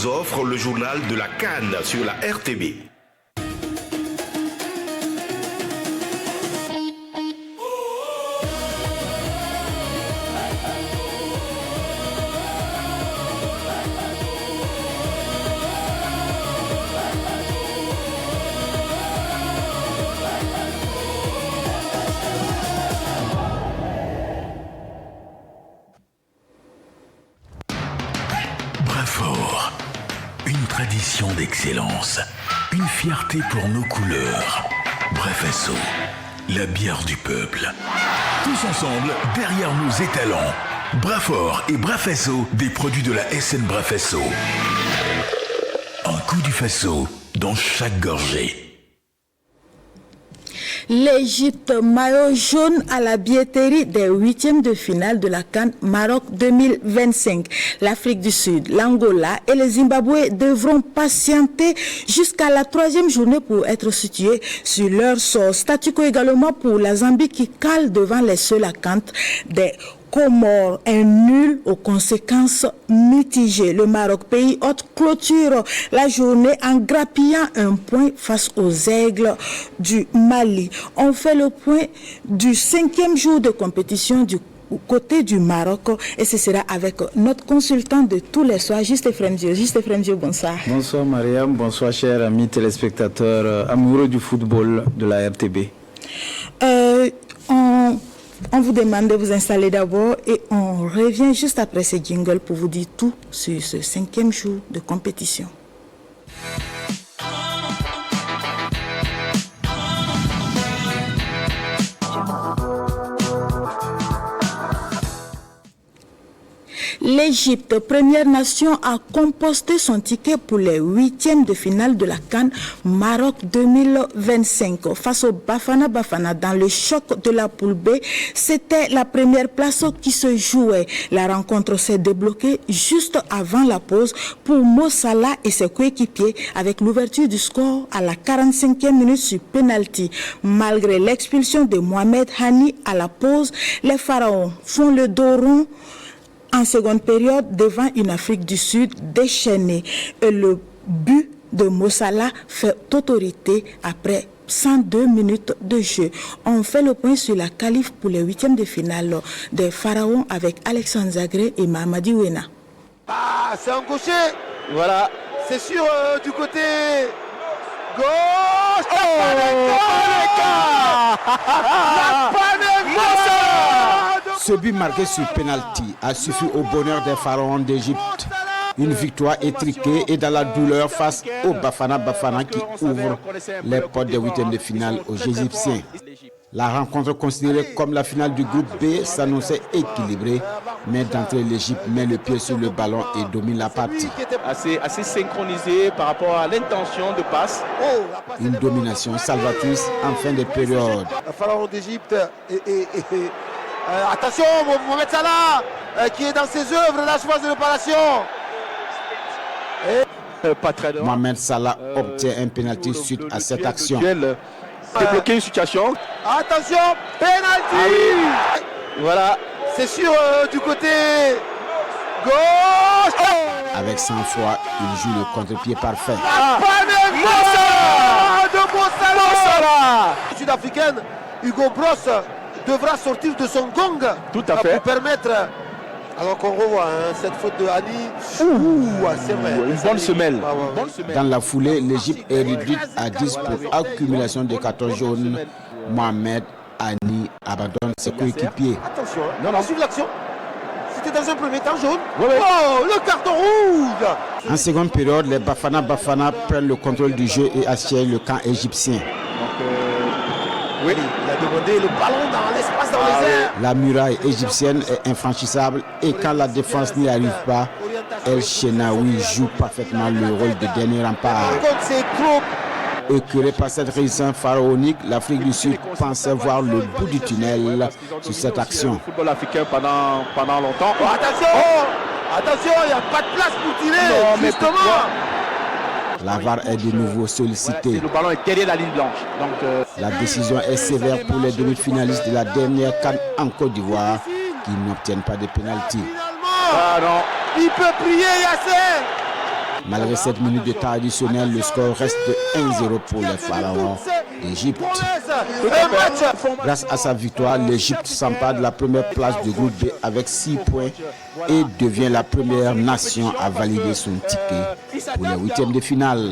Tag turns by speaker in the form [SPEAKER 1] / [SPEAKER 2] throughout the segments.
[SPEAKER 1] Offre le journal de la CAN sur la RTB.
[SPEAKER 2] Brafort, une tradition d'excellence, une fierté pour nos couleurs. Brafesso, la bière du peuple. Tous ensemble, derrière nos étalons. Brafort et Brafesso, des produits de la SN Brafesso. Un coup du Faso dans chaque gorgée.
[SPEAKER 3] L'Égypte, maillot jaune à la billetterie des huitièmes de finale de la CAN Maroc 2025. L'Afrique du Sud, l'Angola et le Zimbabwe devront patienter jusqu'à la troisième journée pour être situés sur leur sort. Statu quo également pour la Zambie qui cale devant les seuls accantes des Comores, un nul aux conséquences mitigées. Le Maroc, pays hôte, clôture la journée en grappillant un point face aux aigles du Mali. On fait le point du 5e jour de compétition du côté du Maroc et ce sera avec notre consultant de tous les soirs, Juste Fremdio. Juste Fremdio, bonsoir.
[SPEAKER 4] Bonsoir Mariam, bonsoir chers amis téléspectateurs amoureux du football de la RTB.
[SPEAKER 3] On vous demande de vous installer d'abord et on revient juste après ce jingle pour vous dire tout sur ce 5e jour de compétition. L'Égypte, première nation à composter son ticket pour les huitièmes de finale de la CAN Maroc 2025. Face au Bafana Bafana dans le choc de la poule B, c'était la première place qui se jouait. La rencontre s'est débloquée juste avant la pause pour Mo Salah et ses coéquipiers avec l'ouverture du score à la 45e minute sur penalty. Malgré l'expulsion de Mohamed Hani à la pause, les Pharaons font le dos rond en seconde période devant une Afrique du Sud déchaînée. Et le but de Mo Salah fait autorité après 102 minutes de jeu. On fait le point sur la qualif pour les huitièmes de finale des Pharaons avec Alexandre Zagré et Mamadi Ouena.
[SPEAKER 5] Ah, c'est un gaucher. Voilà. C'est sûr du côté gauche.
[SPEAKER 6] Ce but marqué sur penalty a suffi au bonheur des pharaons d'Égypte. Une victoire étriquée et dans la douleur face au Bafana Bafana qui ouvre les portes des huitièmes de finale aux Égyptiens. La rencontre considérée comme la finale du groupe B s'annonçait équilibrée, mais d'entrée l'Égypte met le pied sur le ballon et domine la partie.
[SPEAKER 7] Assez synchronisé par rapport à l'intention de passe.
[SPEAKER 6] Une domination salvatrice en fin de période.
[SPEAKER 5] Le pharaon d'Égypte attention, Mohamed Salah qui est dans ses œuvres, la phase de réparation.
[SPEAKER 7] Pas très loin.
[SPEAKER 6] Mohamed Salah obtient un pénalty suite à cette action.
[SPEAKER 7] Débloquer une situation.
[SPEAKER 5] Attention, pénalty.
[SPEAKER 7] Oui. Voilà.
[SPEAKER 5] C'est sûr du côté gauche.
[SPEAKER 6] Avec sang-froid, il joue le contre-pied parfait.
[SPEAKER 5] De Mo Salah. Sud-africaine, Hugo Bross devra sortir de son gong.
[SPEAKER 7] Tout à fait.
[SPEAKER 5] Pour permettre, alors qu'on revoit cette faute de Ali. C'est vrai.
[SPEAKER 7] Une bonne semelle.
[SPEAKER 6] Dans la foulée, l'Égypte est réduite à 10 pour accumulation de cartons jaunes. Mohamed Hani abandonne ses coéquipiers.
[SPEAKER 5] Attention, non, suivre l'action. C'était dans un premier temps jaune.
[SPEAKER 7] Ouais.
[SPEAKER 5] Oh, le carton rouge.
[SPEAKER 6] En seconde période, les Bafana Bafana prennent le contrôle du jeu et assiègent le camp égyptien.
[SPEAKER 5] Oui, il a demandé le ballon dans l'espace, dans les airs.
[SPEAKER 6] La muraille égyptienne est infranchissable et quand la défense n'y arrive pas, El Shenaoui joue parfaitement le rôle de dernier rempart. Écœuré par cette résistance pharaonique, l'Afrique du Sud pensait voir le bout du tunnel sur cette action.
[SPEAKER 7] Le football africain pendant longtemps.
[SPEAKER 5] Oh, attention, il n'y a pas de place pour tirer, justement.
[SPEAKER 6] La VAR est de nouveau sollicitée.
[SPEAKER 7] Le ballon est derrière la ligne blanche. Donc,
[SPEAKER 6] la décision est sévère pour les demi-finalistes de la dernière CAN en Côte d'Ivoire qui n'obtiennent pas de pénalty.
[SPEAKER 5] Ah non. Il peut prier, Yasser.
[SPEAKER 6] Malgré 7 minutes de temps additionnel, le score reste de 1-0 pour les Pharaons d'Égypte. Grâce à sa victoire, l'Égypte s'empare de la première place du groupe B avec 6 points et devient la première nation à valider son ticket pour les huitièmes de finale.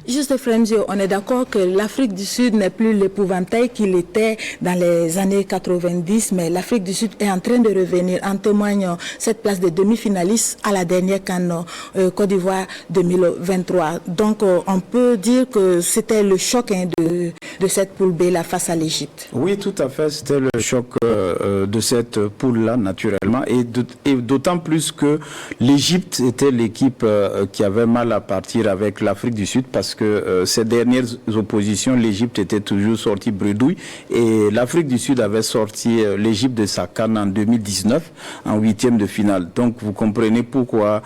[SPEAKER 3] Juste Frenzio, on est d'accord que l'Afrique du Sud n'est plus l'épouvantail qu'il était dans les années 90, mais l'Afrique du Sud est en train de revenir. En témoigne cette place de demi-finaliste à la dernière CAN Côte d'Ivoire 2023. Donc on peut dire que c'était le choc de cette poule B là face à l'Égypte.
[SPEAKER 4] Oui, tout à fait, c'était le choc de cette poule-là, naturellement, et d'autant plus que l'Égypte était l'équipe qui avait mal à partir avec l'Afrique du Sud, parce que ces dernières oppositions, l'Égypte était toujours sortie bredouille, et l'Afrique du Sud avait sorti l'Égypte de sa CAN en 2019, en huitième de finale. Donc vous comprenez pourquoi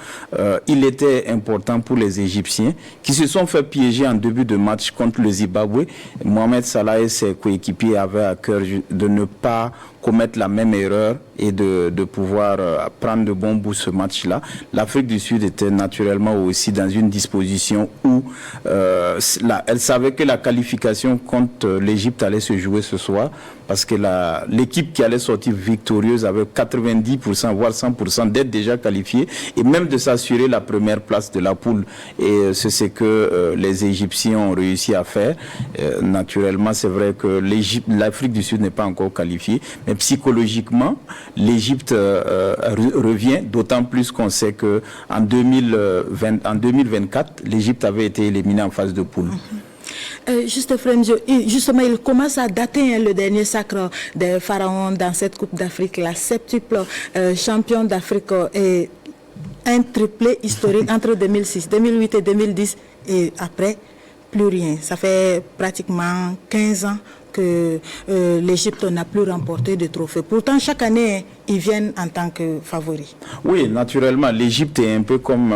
[SPEAKER 4] il était important pour les Égyptiens, qui se sont fait piéger en début de match contre le Zimbabwe. Mohamed Salah et ses coéquipiers avaient à cœur de ne pas commettre la même erreur et de pouvoir prendre de bons bouts ce match-là. L'Afrique du Sud était naturellement aussi dans une disposition où elle savait que la qualification contre l'Égypte allait se jouer ce soir, parce que l'équipe qui allait sortir victorieuse avait 90%, voire 100% d'être déjà qualifiée et même de s'assurer la première place de la poule. Et c'est ce que les Égyptiens ont réussi à faire. Naturellement, c'est vrai que l'Afrique du Sud n'est pas encore qualifiée, mais psychologiquement, l'Égypte revient, d'autant plus qu'on sait que en 2024, l'Égypte avait été éliminée en phase de poule.
[SPEAKER 3] Justement, il commence à dater le dernier sacre des Pharaons dans cette Coupe d'Afrique, la septuple champion d'Afrique et un triplé historique entre 2006, 2008 et 2010, et après, plus rien. Ça fait pratiquement 15 ans que l'Égypte n'a plus remporté de trophée. Pourtant, chaque année, ils viennent en tant que favoris.
[SPEAKER 4] Oui, naturellement, l'Égypte est un peu comme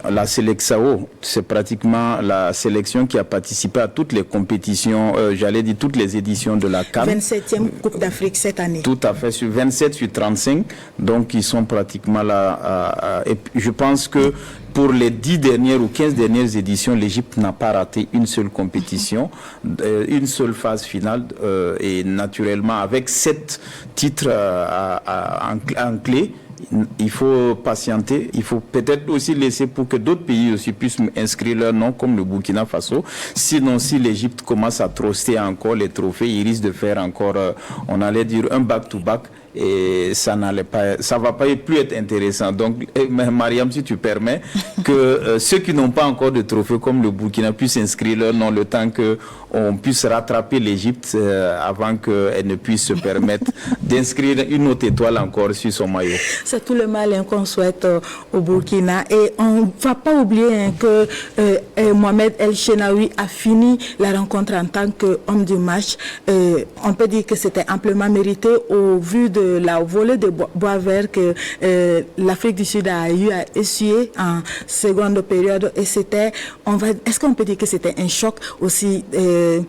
[SPEAKER 4] la Seleção. C'est pratiquement la sélection qui a participé à toutes les compétitions, j'allais dire toutes les éditions de la CAN.
[SPEAKER 3] 27e Coupe d'Afrique cette année.
[SPEAKER 4] Tout à fait, sur 27 sur 35. Donc, ils sont pratiquement là. Et je pense que pour les 10 dernières ou 15 dernières éditions, l'Égypte n'a pas raté une seule compétition, une seule phase finale. Et naturellement, avec 7 titres en clé, il faut patienter, il faut peut-être aussi laisser pour que d'autres pays aussi puissent inscrire leur nom, comme le Burkina Faso. Sinon, si l'Égypte commence à truster encore les trophées, il risque de faire encore, on allait dire, un back-to-back. Et ça va pas plus être intéressant. Donc, Mariam, si tu permets, que ceux qui n'ont pas encore de trophée comme le Burkina puissent inscrire leur nom le temps qu'on puisse rattraper l'Égypte avant qu'elle ne puisse se permettre d'inscrire une autre étoile encore sur son maillot.
[SPEAKER 3] C'est tout le mal qu'on souhaite au Burkina. Et on ne va pas oublier que Mohamed El Chenaoui a fini la rencontre en tant qu'homme du match. On peut dire que c'était amplement mérité au vu de la volée de bois vert que l'Afrique du Sud a eu à essuyer en seconde période. Et c'était, est-ce qu'on peut dire que c'était un choc aussi des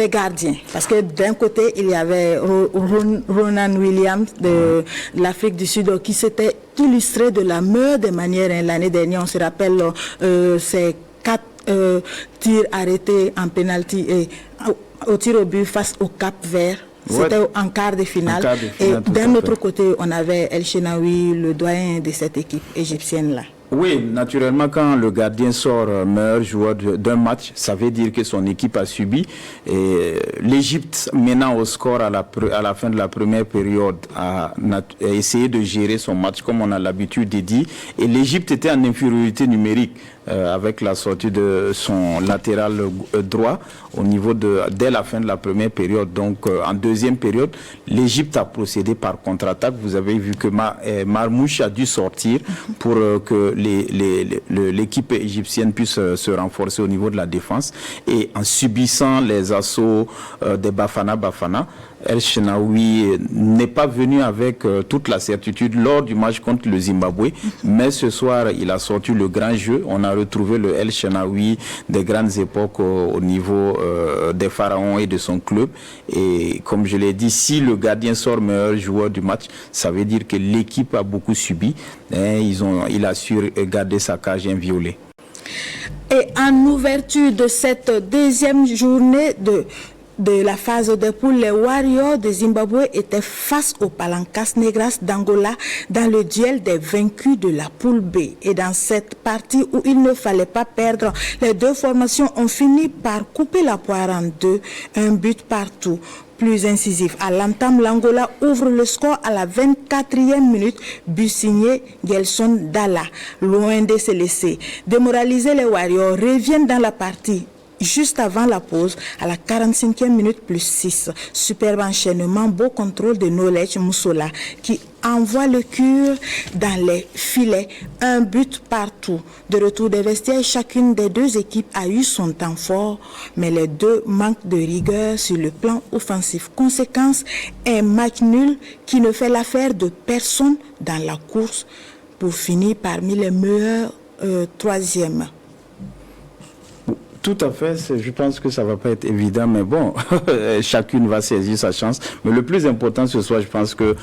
[SPEAKER 3] gardiens? Parce que d'un côté, il y avait Ronan Williams de l'Afrique du Sud qui s'était illustré de la meilleure des manières l'année dernière. On se rappelle ces 4 tirs arrêtés en pénalty et au tir au but face au Cap-Vert. C'était en quart de finale. Et d'un autre côté, on avait El Chenaoui, le doyen de cette équipe égyptienne-là.
[SPEAKER 4] Oui, naturellement, quand le gardien sort meilleur joueur d'un match, ça veut dire que son équipe a subi. Et l'Égypte, menant au score à la fin de la première période, a essayé de gérer son match comme on a l'habitude de dire. Et l'Égypte était en infériorité numérique avec la sortie de son latéral droit au niveau dès la fin de la première période. Donc, en deuxième période, l'Égypte a procédé par contre-attaque. Vous avez vu que Marmouche a dû sortir pour que l'équipe égyptienne puisse se renforcer au niveau de la défense. Et en subissant les assauts des Bafana, El Shenaoui n'est pas venu avec toute la certitude lors du match contre le Zimbabwe, mais ce soir, il a sorti le grand jeu. On a retrouvé le El Shenaoui des grandes époques au niveau des Pharaons et de son club. Et comme je l'ai dit, si le gardien sort meilleur joueur du match, ça veut dire que l'équipe a beaucoup subi. Et il a su garder sa cage inviolée.
[SPEAKER 3] Et en ouverture de cette deuxième journée de la phase de poule, les Warriors de Zimbabwe étaient face aux Palancas Negras d'Angola dans le duel des vaincus de la poule B. Et dans cette partie où il ne fallait pas perdre, les deux formations ont fini par couper la poire en deux, un but partout. Plus incisif. À l'entame, l'Angola ouvre le score à la 24e minute, but signé Gelson Dalla. Loin de se laisser démoraliser, les Warriors reviennent dans la partie juste avant la pause, à la 45e minute plus 6. Superbe enchaînement, beau contrôle de Knowledge Moussola qui envoie le cure dans les filets, un but partout. De retour des vestiaires, chacune des deux équipes a eu son temps fort, mais les deux manquent de rigueur sur le plan offensif. Conséquence, un match nul qui ne fait l'affaire de personne dans la course pour finir parmi les meilleurs troisièmes.
[SPEAKER 4] Tout à fait, je pense que ça ne va pas être évident, mais bon, chacune va saisir sa chance. Mais le plus important ce soir, je pense que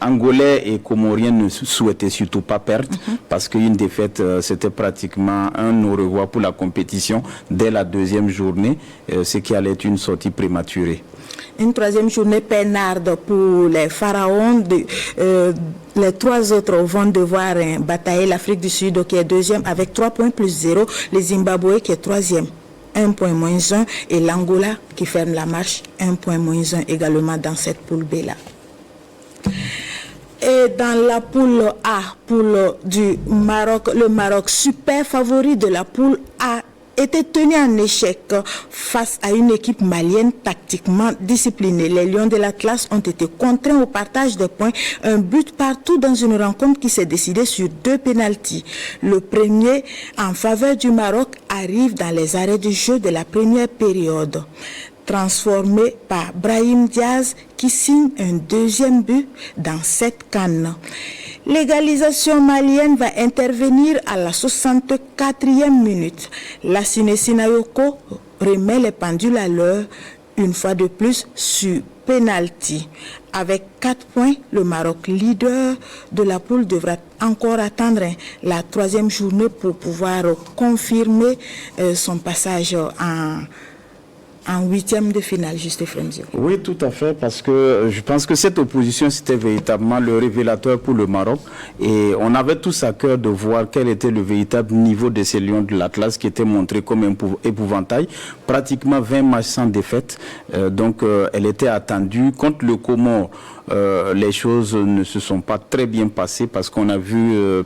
[SPEAKER 4] Angolais et Comoriens ne souhaitaient surtout pas perdre, parce qu'une défaite, c'était pratiquement un au revoir pour la compétition dès la deuxième journée, ce qui allait être une sortie prématurée.
[SPEAKER 3] Une troisième journée peinarde pour les Pharaons. Les trois autres vont devoir batailler l'Afrique du Sud qui est deuxième avec 3 points plus 0. Le Zimbabwe qui est troisième, 1 point moins 1. Et l'Angola qui ferme la marche, 1 point moins 1 également dans cette poule B là. Et dans la poule A, poule du Maroc, le Maroc super favori de la poule A était tenu en échec face à une équipe malienne tactiquement disciplinée. Les Lions de l'Atlas ont été contraints au partage des points, un but partout dans une rencontre qui s'est décidée sur 2 pénaltys. Le premier en faveur du Maroc arrive dans les arrêts du jeu de la première période, transformé par Brahim Diaz qui signe un deuxième but dans cette CAN. L'égalisation malienne va intervenir à la 64e minute. Lassine Sinayoko remet les pendules à l'heure une fois de plus sur penalty. Avec 4 points, le Maroc, leader de la poule, devra encore attendre la 3e journée pour pouvoir confirmer son passage en 8e de finale, juste Fremzio.
[SPEAKER 4] Oui, tout à fait, parce que je pense que cette opposition, c'était véritablement le révélateur pour le Maroc. Et on avait tous à cœur de voir quel était le véritable niveau de ces Lions de l'Atlas qui était montré comme un épouvantail. Pratiquement 20 matchs sans défaite. Donc, elle était attendue. Contre le Comore, les choses ne se sont pas très bien passées parce qu'on a vu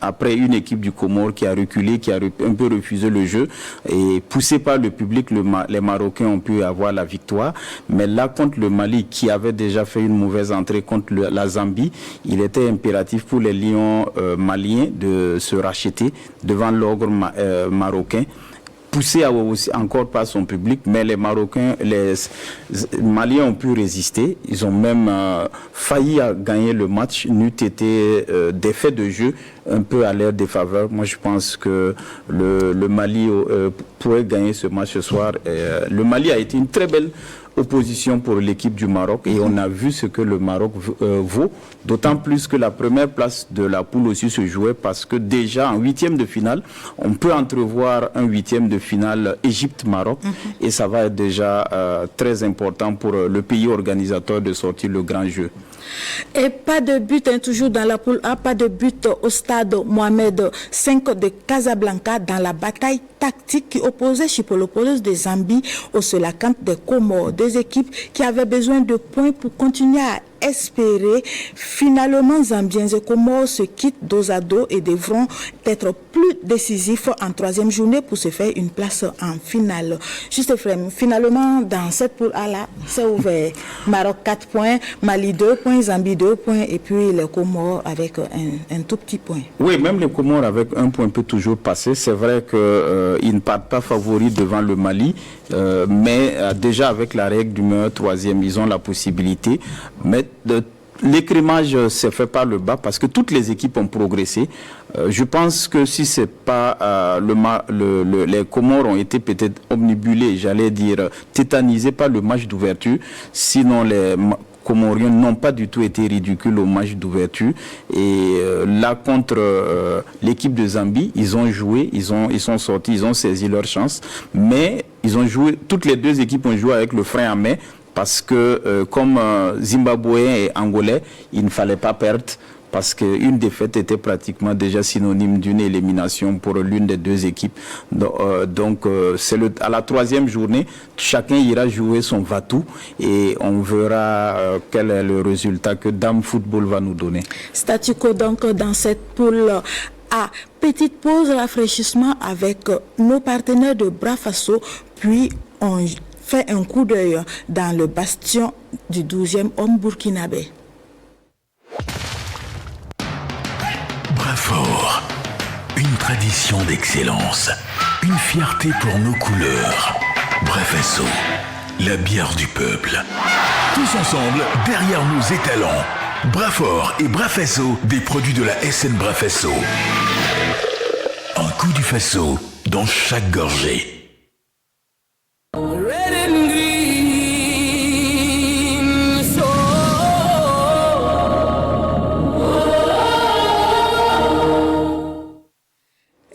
[SPEAKER 4] après une équipe du Comore qui a reculé, qui a un peu refusé le jeu. Et poussé par le public, les Marocains ont pu avoir la victoire, mais là contre le Mali qui avait déjà fait une mauvaise entrée contre la Zambie, il était impératif pour les Lions maliens de se racheter devant l'ogre marocain, poussé encore par son public, mais les Marocains, les Maliens ont pu résister. Ils ont même failli gagner le match, n'eût été des faits de jeu un peu à leur défaveur. Moi, je pense que le Mali pourrait gagner ce match ce soir. Le Mali a été une très belle opposition pour l'équipe du Maroc et on a vu ce que le Maroc vaut, d'autant plus que la première place de la poule aussi se jouait parce que déjà en 8e de finale, on peut entrevoir un 8e de finale Égypte-Maroc et ça va être déjà très important pour le pays organisateur de sortir le grand jeu.
[SPEAKER 3] Et pas de but, toujours dans la poule A, pas de but au stade Mohamed V de Casablanca dans la bataille tactique qui opposait Chipolopoulos de Zambie au Solakant des Comores. Deux équipes qui avaient besoin de points pour continuer à espérer. Finalement, Zambiens et Comores se quittent dos à dos et devront être plus décisifs en 3e journée pour se faire une place en finale. Juste Frem, finalement, dans cette poule A-là, c'est ouvert. Maroc 4 points, Mali 2 points, Zambie 2 points et puis les Comores avec un tout petit point.
[SPEAKER 4] Oui, même les Comores avec 1 point peut toujours passer. C'est vrai qu'ils ne partent pas favoris devant le Mali, Mais déjà avec la règle du meilleur troisième, ils ont la possibilité. Mais l'écrémage s'est fait par le bas parce que toutes les équipes ont progressé. Je pense que si c'est pas les Comores ont été peut-être omnibulés, j'allais dire tétanisés par le match d'ouverture, sinon les Comoriens n'ont pas du tout été ridicules au match d'ouverture. Et là, contre l'équipe de Zambie, ils ont joué, ils sont sortis, ils ont saisi leur chance. Mais ils ont joué, toutes les deux équipes ont joué avec le frein à main parce que comme Zimbabwéens et Angolais, il ne fallait pas perdre. Parce qu'une défaite était pratiquement déjà synonyme d'une élimination pour l'une des deux équipes. Donc, c'est à la troisième journée, chacun ira jouer son va-tout et on verra quel est le résultat que Dame Football va nous donner.
[SPEAKER 3] Statu quo donc dans cette poule A. Petite pause rafraîchissement avec nos partenaires de Brafasso, puis on fait un coup d'œil dans le bastion du 12e homme burkinabé.
[SPEAKER 2] Brafort, une tradition d'excellence, une fierté pour nos couleurs. Brafesso, la bière du peuple. Tous ensemble, derrière nos étalons. Brafort et Brafesso, des produits de la SN Brafesso. Un coup du faso dans chaque gorgée.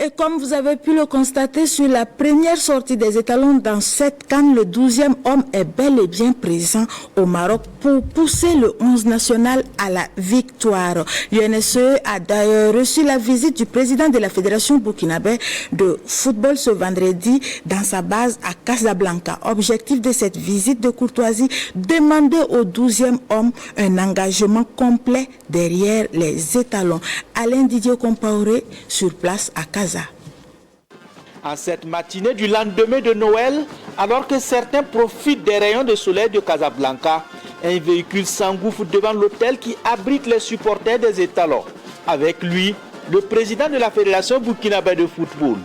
[SPEAKER 3] Et comme vous avez pu le constater sur la première sortie des étalons dans cette CAN, le 12e homme est bel et bien présent au Maroc pour pousser le 11 national à la victoire. L'UNSE a d'ailleurs reçu la visite du président de la Fédération burkinabé de football ce vendredi dans sa base à Casablanca. Objectif de cette visite de courtoisie, demander au 12e homme un engagement complet derrière les étalons. Alain Didier Compaoré sur place à Casa.
[SPEAKER 7] En cette matinée du lendemain de Noël, alors que certains profitent des rayons de soleil de Casablanca, un véhicule s'engouffre devant l'hôtel qui abrite les supporters des étalons. Avec lui, le président de la Fédération burkinabé de football.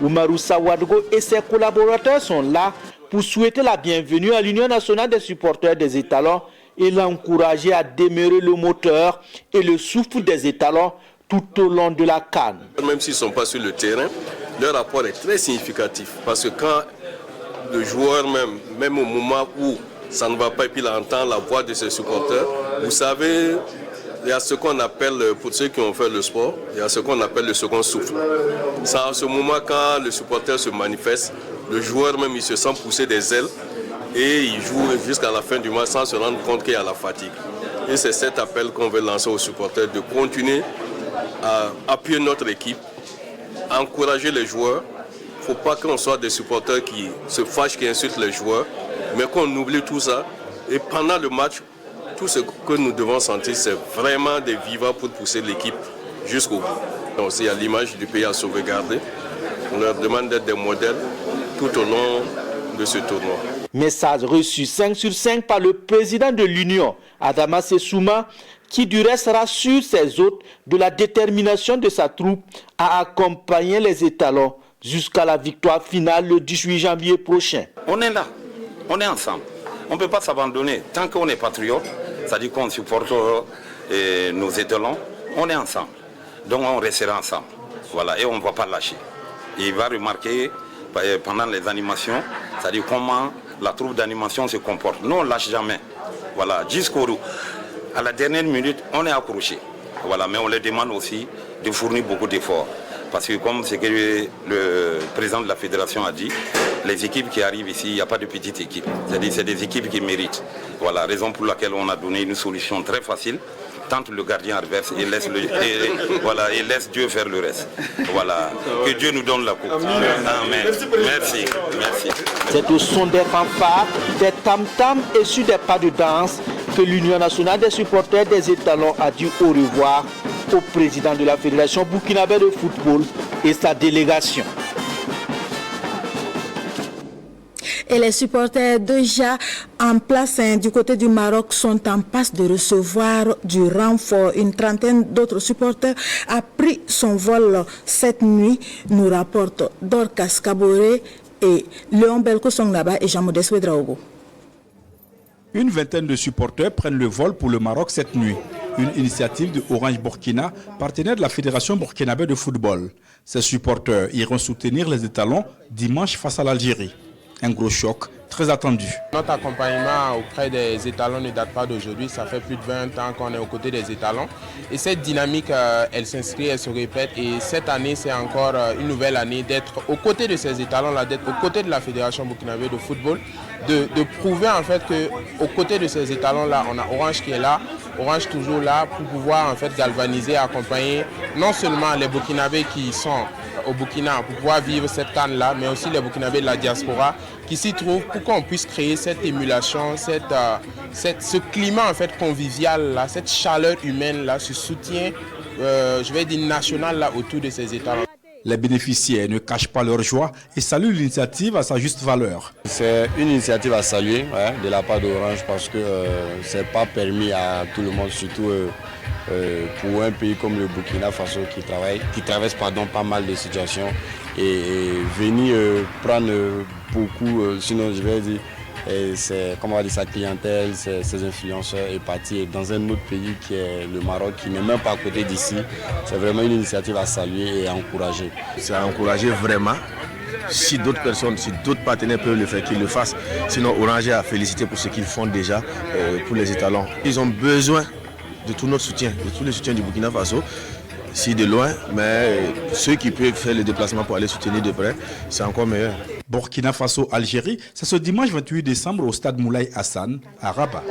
[SPEAKER 7] Oumarou Sawadgo et ses collaborateurs sont là pour souhaiter la bienvenue à l'Union nationale des supporters des étalons et l'encourager à demeurer le moteur et le souffle des étalons tout au long de la CAN.
[SPEAKER 8] Même s'ils ne sont pas sur le terrain, leur rapport est très significatif. Parce que quand le joueur même au moment où ça ne va pas et puis il entend la voix de ses supporters, vous savez, il y a ce qu'on appelle, pour ceux qui ont fait le sport, il y a ce qu'on appelle le second souffle. C'est à ce moment quand le supporter se manifeste, le joueur même il se sent pousser des ailes et il joue jusqu'à la fin du match sans se rendre compte qu'il y a la fatigue. Et c'est cet appel qu'on veut lancer aux supporters de continuer à appuyer notre équipe, à encourager les joueurs. Il ne faut pas qu'on soit des supporters qui se fâchent, qui insultent les joueurs, mais qu'on oublie tout ça. Et pendant le match, tout ce que nous devons sentir, c'est vraiment des vivants pour pousser l'équipe jusqu'au bout. Donc, il y a l'image du pays à sauvegarder. On leur demande d'être des modèles tout au long de ce tournoi.
[SPEAKER 7] Message reçu 5 sur 5 par le président de l'Union, Adama Sessouma, qui du reste rassure ses hôtes de la détermination de sa troupe à accompagner les étalons jusqu'à la victoire finale le 18 janvier prochain.
[SPEAKER 9] On est là, on est ensemble. On ne peut pas s'abandonner. Tant qu'on est patriote, c'est-à-dire qu'on supporte nos étalons, on est ensemble. Donc on restera ensemble. Voilà, et on ne va pas lâcher. Et il va remarquer pendant les animations, c'est-à-dire comment la troupe d'animation se comporte. Nous, on ne lâche jamais. Voilà, jusqu'au bout. À la dernière minute, on est accroché. Voilà, mais on leur demande aussi de fournir beaucoup d'efforts. Parce que comme ce que le président de la fédération a dit, les équipes qui arrivent ici, il n'y a pas de petites équipes. C'est-à-dire c'est des équipes qui méritent. Voilà, raison pour laquelle on a donné une solution très facile. Tente le gardien adverse et laisse Dieu faire le reste. Voilà, que Dieu nous donne la coupe. Amen. Merci.
[SPEAKER 7] C'est au son des fanfares, des tam-tams et sur des pas de danse que l'Union nationale des supporters des étalons a dit au revoir au président de la Fédération burkinabé de football et sa délégation.
[SPEAKER 3] Et les supporters déjà en place du côté du Maroc sont en passe de recevoir du renfort. Une trentaine d'autres supporters a pris son vol cette nuit, nous rapporte Dorcas Kaboré et Léon Belko Songnaba et Jean-Modeste Ouedraogo.
[SPEAKER 10] Une vingtaine de supporters prennent le vol pour le Maroc cette nuit. Une initiative de Orange Burkina, partenaire de la Fédération burkinabé de football. Ces supporters iront soutenir les étalons dimanche face à l'Algérie. Un gros choc, très attendu.
[SPEAKER 11] Notre accompagnement auprès des étalons ne date pas d'aujourd'hui. Ça fait plus de 20 ans qu'on est aux côtés des étalons. Et cette dynamique, elle s'inscrit, elle se répète. Et cette année, c'est encore une nouvelle année d'être aux côtés de ces étalons-là, d'être aux côtés de la Fédération burkinabé de football, de prouver en fait qu'aux côtés de ces étalons-là, on a Orange qui est là, Orange toujours là pour pouvoir en fait galvaniser, accompagner non seulement les Burkinabés qui sont au Burkina pour pouvoir vivre cette canne-là, mais aussi les Burkinabés de la diaspora qui s'y trouvent pour qu'on puisse créer cette émulation, ce climat en fait convivial-là, cette chaleur humaine-là, ce soutien, je vais dire national là autour de ces étalons.
[SPEAKER 10] Les bénéficiaires ne cachent pas leur joie et saluent l'initiative à sa juste valeur.
[SPEAKER 12] C'est une initiative à saluer de la part d'Orange parce que ce n'est pas permis à tout le monde, surtout pour un pays comme le Burkina Faso qui traverse pas mal de situations et venir prendre beaucoup, sinon je vais dire, sa clientèle, ses influenceurs et partir dans un autre pays qui est le Maroc, qui n'est même pas à côté d'ici. C'est vraiment une initiative à saluer et à encourager.
[SPEAKER 13] C'est à encourager vraiment. Si d'autres personnes, si d'autres partenaires peuvent le faire, qu'ils le fassent. Sinon, Orange est à féliciter pour ce qu'ils font déjà pour les étalons. Ils ont besoin de tout notre soutien, de tout le soutien du Burkina Faso. Si de loin, mais ceux qui peuvent faire le déplacement pour aller soutenir de près, c'est encore meilleur.
[SPEAKER 10] Burkina Faso-Algérie, c'est ce dimanche 28 décembre au stade Moulay Hassan à Rabat.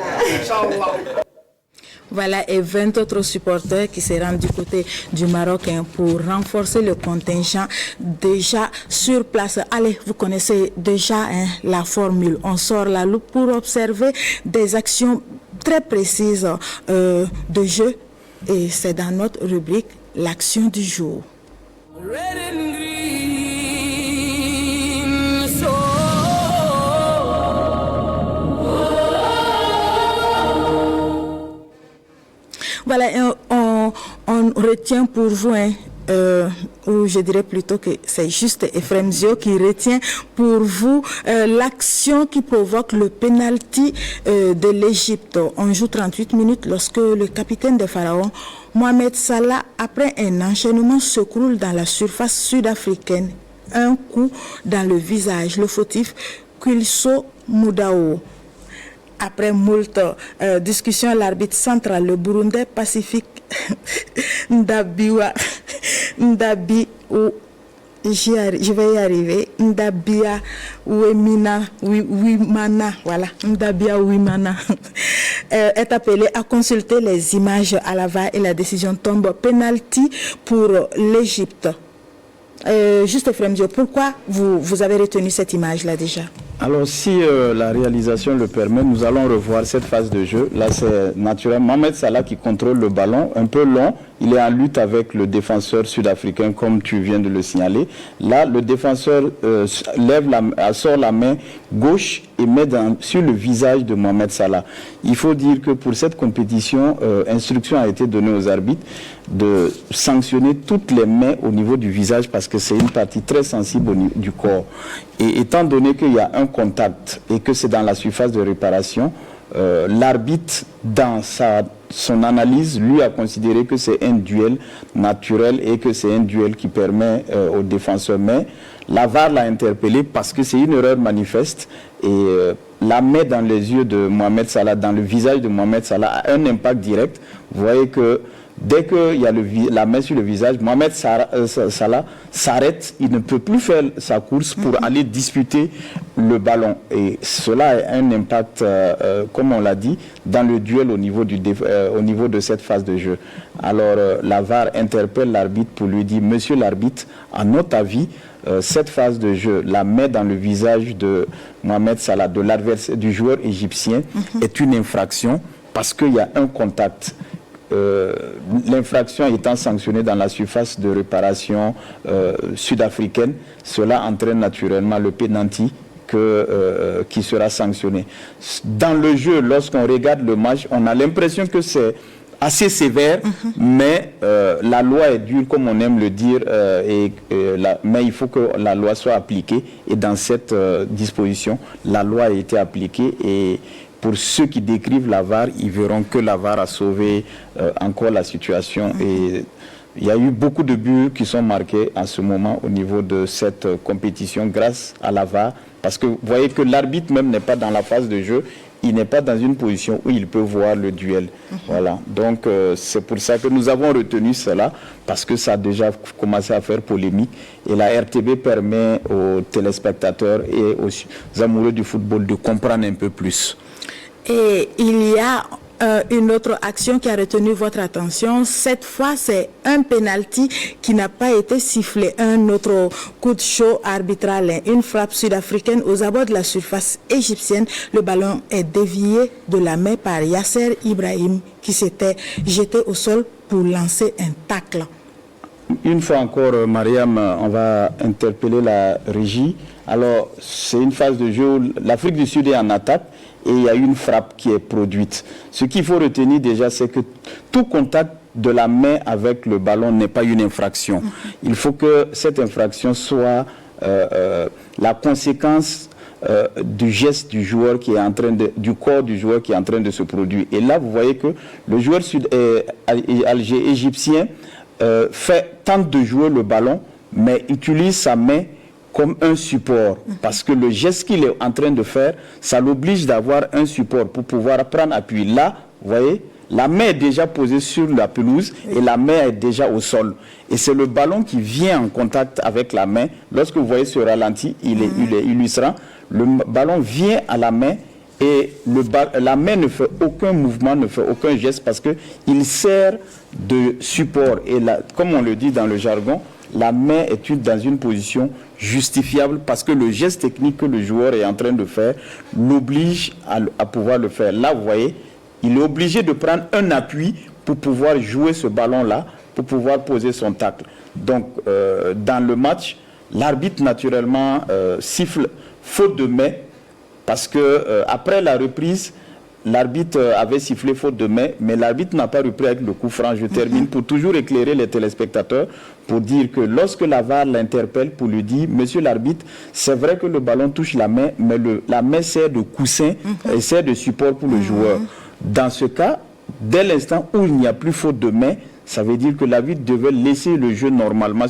[SPEAKER 3] Voilà, et 20 autres supporters qui se rendent du côté du Maroc pour renforcer le contingent déjà sur place. Allez, vous connaissez déjà la formule. On sort la loupe pour observer des actions très précises de jeu. Et c'est dans notre rubrique l'action du jour. Voilà, on retient pour vous, ou je dirais plutôt que c'est juste Ephraim Zio qui retient pour vous l'action qui provoque le penalty de l'Égypte. On joue 38 minutes lorsque le capitaine des Pharaons, Mohamed Salah, après un enchaînement, s'écroule dans la surface sud-africaine. Un coup dans le visage. Le fautif, Quilso Moudao. Après moult discussions, l'arbitre central, le Burundais Pacifique Ndabi, je vais y arriver, Ndabia Wimana, voilà, Ndabia Wimana, est appelé à consulter les images à la VAR et la décision tombe penalty pour l'Égypte. Juste Ephraim Dio, pourquoi vous avez retenu cette image-là déjà?
[SPEAKER 4] Alors si la réalisation le permet, nous allons revoir cette phase de jeu. Là c'est naturellement Mohamed Salah qui contrôle le ballon, un peu long. Il est en lutte avec le défenseur sud-africain comme tu viens de le signaler. Là le défenseur sort la main gauche et met sur le visage de Mohamed Salah. Il faut dire que pour cette compétition, instruction a été donnée aux arbitres de sanctionner toutes les mains au niveau du visage parce que c'est une partie très sensible du corps. Et étant donné qu'il y a un contact et que c'est dans la surface de réparation, l'arbitre, dans son analyse, lui a considéré que c'est un duel naturel et que c'est un duel qui permet au défenseur. Mais la VAR l'a interpellé parce que c'est une erreur manifeste et la main dans les yeux de Mohamed Salah, dans le visage de Mohamed Salah, a un impact direct. Vous voyez que dès qu'il y a la main sur le visage, Mohamed Salah s'arrête, il ne peut plus faire sa course pour aller disputer le ballon. Et cela a un impact, comme on l'a dit, dans le duel au niveau de cette phase de jeu. Alors la VAR interpelle l'arbitre pour lui dire, monsieur l'arbitre, à notre avis, cette phase de jeu, la main dans le visage de Mohamed Salah, de l'adversaire, du joueur égyptien, est une infraction parce qu'il y a un contact. L'infraction étant sanctionnée dans la surface de réparation sud-africaine, cela entraîne naturellement le penalty qui sera sanctionné. Dans le jeu, lorsqu'on regarde le match, on a l'impression que c'est assez sévère, mais la loi est dure, comme on aime le dire, mais il faut que la loi soit appliquée. Et dans cette disposition, la loi a été appliquée. Et pour ceux qui décrivent la VAR, ils verront que la VAR a sauvé encore la situation. Et il y a eu beaucoup de buts qui sont marqués en ce moment au niveau de cette compétition grâce à la VAR. Parce que vous voyez que l'arbitre même n'est pas dans la phase de jeu. Il n'est pas dans une position où il peut voir le duel. Voilà. Donc, c'est pour ça que nous avons retenu cela, parce que ça a déjà commencé à faire polémique. Et la RTB permet aux téléspectateurs et aux amoureux du football de comprendre un peu plus.
[SPEAKER 3] Et il y a une autre action qui a retenu votre attention. Cette fois, c'est un penalty qui n'a pas été sifflé. Un autre coup de chaud arbitral, une frappe sud-africaine aux abords de la surface égyptienne. Le ballon est dévié de la main par Yasser Ibrahim qui s'était jeté au sol pour lancer un tacle.
[SPEAKER 4] Une fois encore, Mariam, on va interpeller la régie. Alors, c'est une phase de jeu où l'Afrique du Sud est en attaque et il y a une frappe qui est produite. Ce qu'il faut retenir déjà, c'est que tout contact de la main avec le ballon n'est pas une infraction. Il faut que cette infraction soit la conséquence du geste du joueur qui est en train du corps du joueur qui est en train de se produire. Et là, vous voyez que le joueur égyptien tente de jouer le ballon, mais utilise sa main comme un support, parce que le geste qu'il est en train de faire, ça l'oblige d'avoir un support pour pouvoir prendre appui. Là, vous voyez, la main est déjà posée sur la pelouse et la main est déjà au sol. Et c'est le ballon qui vient en contact avec la main. Lorsque vous voyez ce ralenti, il est illustrant. Le ballon vient à la main et la main ne fait aucun mouvement, ne fait aucun geste parce qu'il sert de support. Et là, comme on le dit dans le jargon, la main est dans une position justifiable parce que le geste technique que le joueur est en train de faire l'oblige à pouvoir le faire. Là, vous voyez, il est obligé de prendre un appui pour pouvoir jouer ce ballon-là, pour pouvoir poser son tacle. Donc, dans le match, l'arbitre, naturellement, siffle faute de main parce que après la reprise, l'arbitre avait sifflé faute de main, mais l'arbitre n'a pas repris avec le coup franc. Je termine pour toujours éclairer les téléspectateurs pour dire que lorsque la VAR l'interpelle pour lui dire « Monsieur l'arbitre, c'est vrai que le ballon touche la main, mais la main sert de coussin et sert de support pour le joueur. » Dans ce cas, dès l'instant où il n'y a plus faute de main, ça veut dire que l'arbitre devait laisser le jeu normalement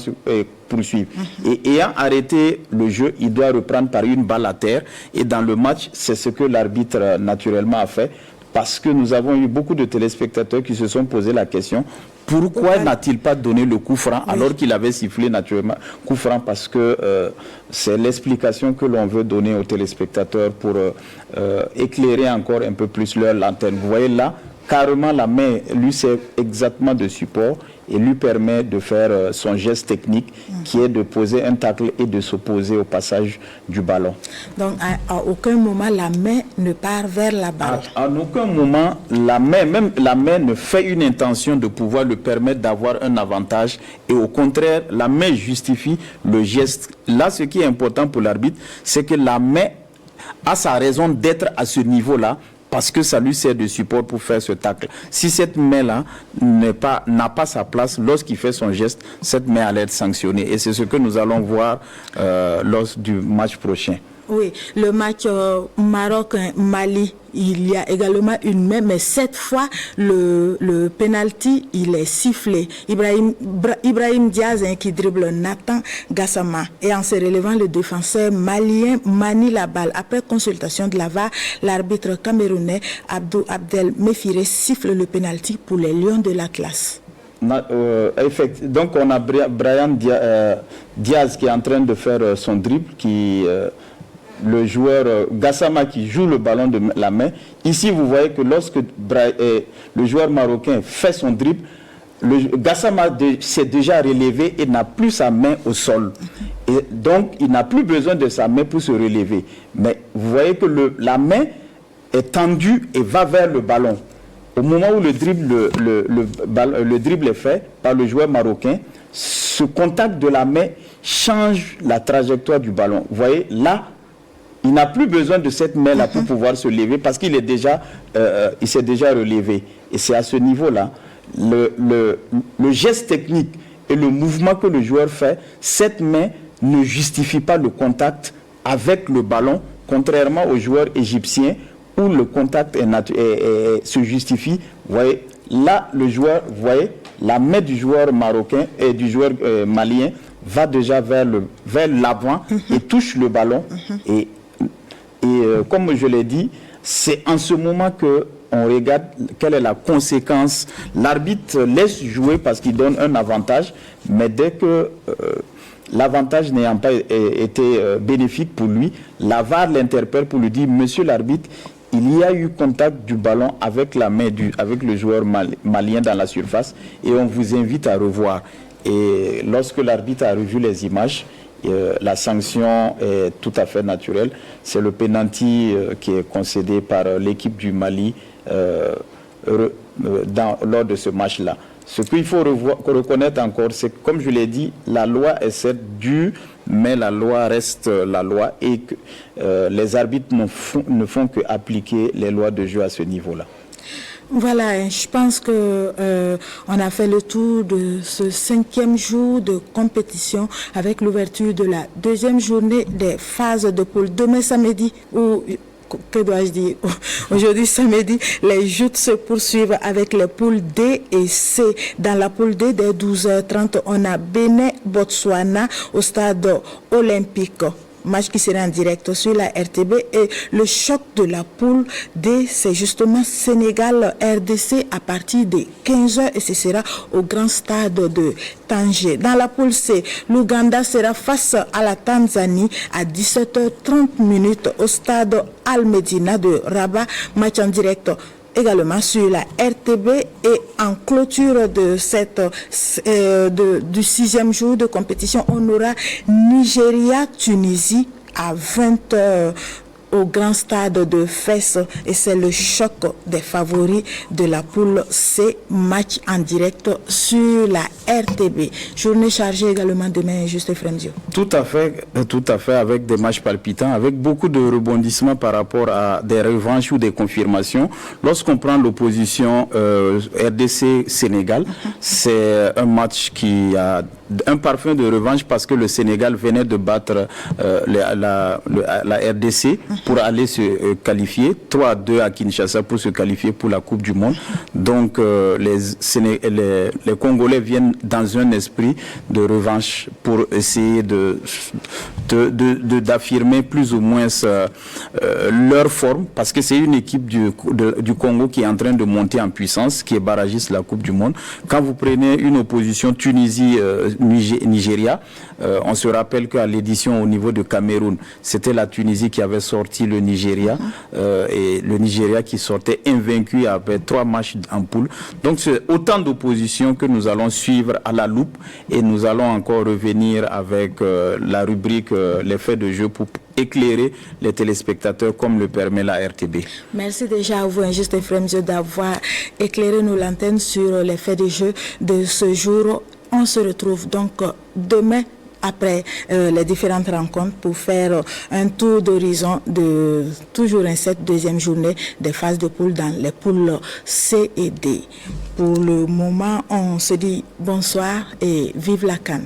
[SPEAKER 4] poursuivre. Et ayant arrêté le jeu, il doit reprendre par une balle à terre. Et dans le match, c'est ce que l'arbitre naturellement a fait. Parce que nous avons eu beaucoup de téléspectateurs qui se sont posé la question, pourquoi n'a-t-il pas donné le coup franc alors qu'il avait sifflé naturellement coup franc? Parce que c'est l'explication que l'on veut donner aux téléspectateurs pour éclairer encore un peu plus leur lanterne. Vous voyez là, carrément la main lui sert exactement de support et lui permet de faire son geste technique qui est de poser un tacle et de s'opposer au passage du ballon.
[SPEAKER 3] Donc à aucun moment la main ne part vers la balle.
[SPEAKER 4] À aucun moment la main ne fait une intention de pouvoir le permettre d'avoir un avantage et au contraire la main justifie le geste. Là ce qui est important pour l'arbitre, c'est que la main a sa raison d'être à ce niveau-là, parce que ça lui sert de support pour faire ce tacle. Si cette main-là n'a pas sa place lorsqu'il fait son geste, cette main allait être sanctionnée. Et c'est ce que nous allons voir lors du match prochain.
[SPEAKER 3] Oui, le match Maroc-Mali, il y a également une main, mais cette fois, le penalty, il est sifflé. Ibrahim Diaz qui dribble Nathan Gassama. Et en se relevant, le défenseur malien manie la balle. Après consultation de la VAR, l'arbitre camerounais Abdou Abdel Mefire siffle le penalty pour les Lions de l'Atlas.
[SPEAKER 4] Donc on a Brian Diaz qui est en train de faire son dribble, le joueur Gassama qui joue le ballon de la main. Ici, vous voyez que lorsque le joueur marocain fait son dribble, Gassama s'est déjà relevé et n'a plus sa main au sol. Et donc, il n'a plus besoin de sa main pour se relever. Mais vous voyez que la main est tendue et va vers le ballon. Au moment où le dribble est fait par le joueur marocain, ce contact de la main change la trajectoire du ballon. Vous voyez, là, il n'a plus besoin de cette main-là pour pouvoir se lever parce qu'il est déjà, il s'est déjà relevé. Et c'est à ce niveau-là, le geste technique et le mouvement que le joueur fait, cette main ne justifie pas le contact avec le ballon, contrairement aux joueurs égyptiens où le contact se justifie. Vous voyez, là, le joueur, vous voyez, la main du joueur marocain et du joueur malien va déjà vers l'avant et touche le ballon. Et comme je l'ai dit, c'est en ce moment que on regarde quelle est la conséquence. L'arbitre laisse jouer parce qu'il donne un avantage, mais dès que l'avantage n'ayant pas été bénéfique pour lui, la VAR l'interpelle pour lui dire: monsieur l'arbitre, il y a eu contact du ballon avec la main avec le joueur malien dans la surface et on vous invite à revoir. Et lorsque l'arbitre a revu les images, la sanction est tout à fait naturelle. C'est le penalty qui est concédé par l'équipe du Mali lors de ce match-là. Ce qu'il faut reconnaître encore, c'est que, comme je l'ai dit, la loi est certes dure, mais la loi reste la loi et que les arbitres ne font qu'appliquer les lois de jeu à ce niveau-là.
[SPEAKER 3] Voilà, je pense que on a fait le tour de ce 5e jour de compétition avec l'ouverture de la 2e journée des phases de poule. Demain samedi, ou que dois-je dire, aujourd'hui samedi, les joutes se poursuivent avec les poules D et C. Dans la poule D, dès 12h30, on a Bénin-Botswana au stade olympique. Match qui sera en direct sur la RTB. Et le choc de la poule D, c'est justement Sénégal-RDC à partir de 15h et ce sera au grand stade de Tanger. Dans la poule C, l'Ouganda sera face à la Tanzanie à 17h30 au stade Al-Medina de Rabat. Match en direct également sur la RTB et en clôture de du 6e jour de compétition, on aura Nigeria-Tunisie à 20h au grand stade de Fès et c'est le choc des favoris de la poule C, match en direct sur la RTB. Journée chargée également demain, Juste Fremdio. Tout à fait, avec des matchs palpitants, avec beaucoup de rebondissements par rapport à des revanches ou des confirmations. Lorsqu'on prend l'opposition RDC-Sénégal, c'est un match qui a un parfum de revanche parce que le Sénégal venait de battre la RDC pour aller se qualifier, 3-2 à Kinshasa pour se qualifier pour la Coupe du Monde. Donc les Congolais viennent dans un esprit de revanche pour essayer d'affirmer plus ou moins leur forme, parce que c'est une équipe du Congo qui est en train de monter en puissance, qui est barragiste de la Coupe du Monde. Quand vous prenez une opposition Tunisie-Nigeria, on se rappelle qu'à l'édition au niveau de Cameroun, c'était la Tunisie qui avait sorti le Nigeria et le Nigeria qui sortait invaincu après 3 matchs en poule. Donc c'est autant d'oppositions que nous allons suivre à la loupe et nous allons encore revenir avec la rubrique les faits de jeu pour éclairer les téléspectateurs comme le permet la RTB. Merci déjà à vous, Juste Fremdio, d'avoir éclairé nos lanternes sur les faits de jeu de ce jour. On se retrouve donc demain après les différentes rencontres pour faire un tour d'horizon de toujours cette 2e journée des phases de poule dans les poules C et D. Pour le moment, on se dit bonsoir et vive la CAN.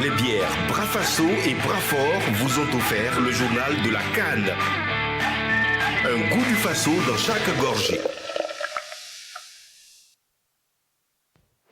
[SPEAKER 1] Les bières Brafasso et Brafort vous ont offert le journal de la CAN. Un goût du Faso dans chaque gorgée.